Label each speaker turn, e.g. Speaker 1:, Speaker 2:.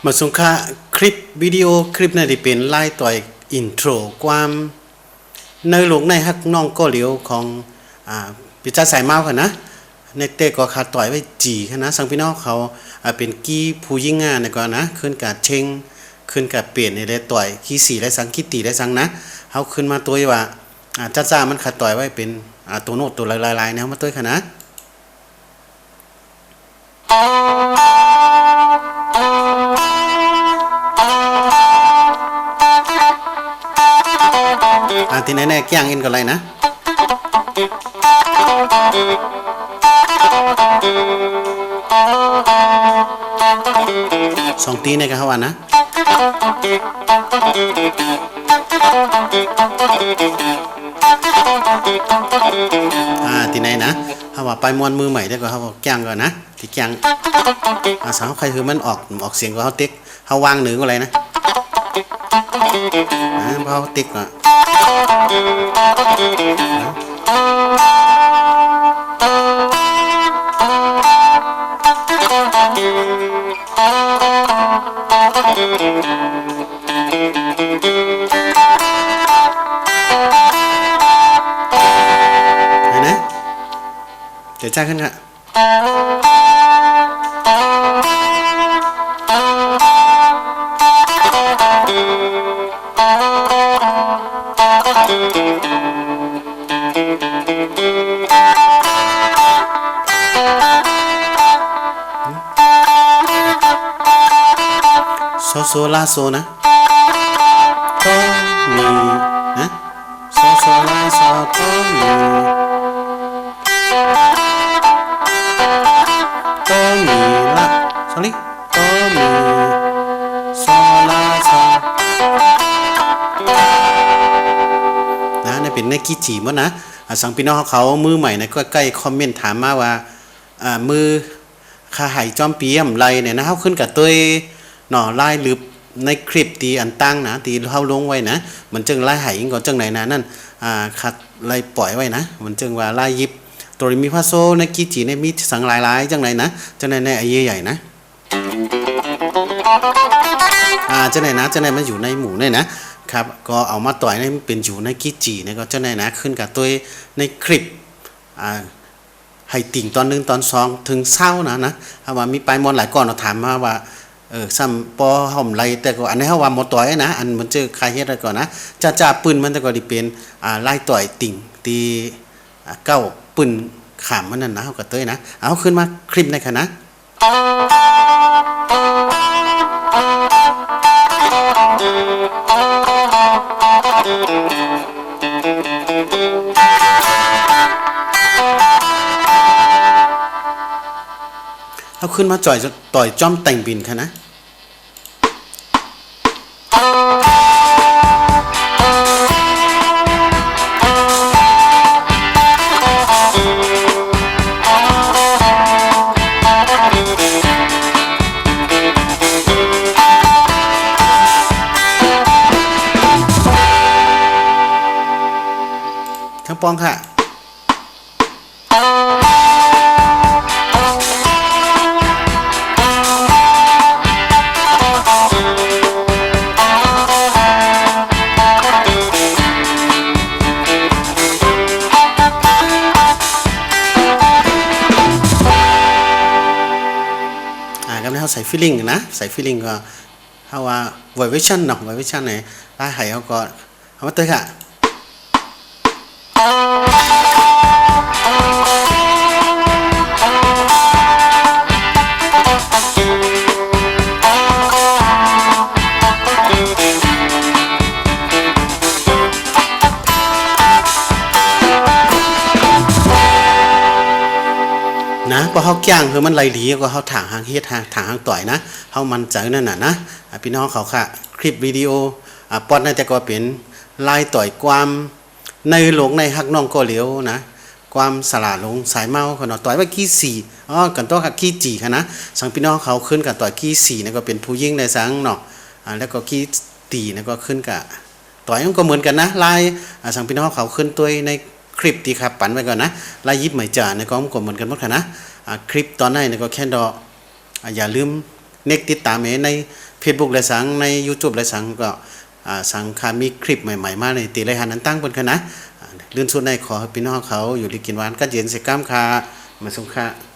Speaker 1: มาสงค่าคลิปวิดีโอคลิปนั้นเป็นไล่ต่อยอินโทรความในหลงในฮักน้องก็เหลียวของปิจ่าสายเมาค่ะนะในเตะก็ขาดต่อยไว้จีค่ะนะสังพี่น้องเขาเป็นกี้ผู้ยิ่งงานนะก่อนนะขึ้นกับเชงขึ้นกับเปลี่ยนในได้ต่อยขี้สีและสังคิดตีได้สังนะเขาขึ้นมาตัวว่าจ้ามันขาดต่อยไว้เป็นตัวโน้ตตัวลายๆนะมาตัวค่ะนะที่แน่ๆแก้งอินก็ไรนะสองตีในกันเขาว่านะที่ไหนนะเขาว่าไปมวนมือใหม่ได้ก็เขาบอกแก้งก่อนนะที่แก้งสาวใครคือมันออกเสียงก็เขาติ๊กเขาวางหนึ่งอะไรนะเขาติ๊กอ่ะนะเดี๋ยวจ้าขึ้นค่ะโซลาโซนะโตมีนะโซลาโซโตมีละ sorry โตมีโซลาโซนะนี่เป็นในกิจิมั้งนะสังพี่น้องเขามือใหม่นะก็ใกล้คอมเมนต์ถามมาว่ามือขาหายจอมเปียมไรเนี่ยนะเขาขึ้นกับตัวหน่อไล่หรือในคลิปตีอันตั้งนะตีเขาลงไว้นะมันจึงไล่หายก่อนจังไหนนะนั่นขัดไล่ปล่อยไว้นะมันจึงว่าไล่ยิบตัวมีพาโซในกิจิในมีสังหลายจังไหนนะจังไหนในไอเย่ใหญ่นะจังไหนนะจังไหนมันอยู่ในหมู่เนี่ยนะครับก็เอามาต่อยในเป็นอยู่ในกิจิเนี่ยก็จังไหนนะขึ้นกับตัวในคลิปให้ติ่งตอน1ตอน2ถึงเศร้านะว่ามีปลายมอนหลายก่อนเราถามมาว่าซ้ำปอห่มไรแต่ก็อันนี้เขาว่าหมดต่อยนะอันมันเจอใครเฮ็ดอะไรก่อนนะจ้าปืนมันแต่ก็ดิเป็นไล่ต่อยติ่งตีเก้าปืนขามมันนั่นนะเขาก็เต้ยนะเอาขึ้นมาคลิปในค่ะนะเอาขึ้นมาต่อยจอมแต่งบินค่ะนะทั้งปองค่ะเขาใส่ฟิลลิ่งนะใส่ฟิลลิ่งก็เขาว่าไวเวชั่นเนาะไวเวชั่นไหนได้ให้เขาก็เอามาเตยค่ะนะพอเขาแก้งคือมันไหลหลีก็เขาถางหางเฮ็ดถางหางต่อยนะเขามันใจนั่นน่ะนะพี่น้องเขาค่ะคลิปวิดีโอปอดนั่นแต่ก็เป็นไล่ต่อยความในหลงในฮักน้องก็เหลียวนะความสลาลงสายเมาเขาเนาะต่อยว่ากี้สี่กันต้องค่ะกี้จีค่ะนะสังพี่น้องเขาขึ้นกับต่อยกี้สี่นี่ก็เป็นผู้ยิ่งในสังเนาะแล้วก็กี้ตีนี่ก็ขึ้นกับต่อยมันก็เหมือนกันนะไล่สังพี่น้องเขาขึ้นตัวใน คลิปที่ครับปั่นไว้ก่อนนะลายยิบใหม่จ่าในก็เหมือนกันหมดค่ะนะคลิปตอนนั้นก็แค่ดออย่าลืมเน็กติดตามใน Facebook และสังใน YouTube และสังก็สังคามีคลิปใหม่ๆมาในตีไรหันนั้นตั้งเพิ่นค่ะนะลื่นสุดในขอให้พี่น้องเขาอยู่ดีกินหวานก็เย็นสิกล้ามค่ะมาสงค่ะ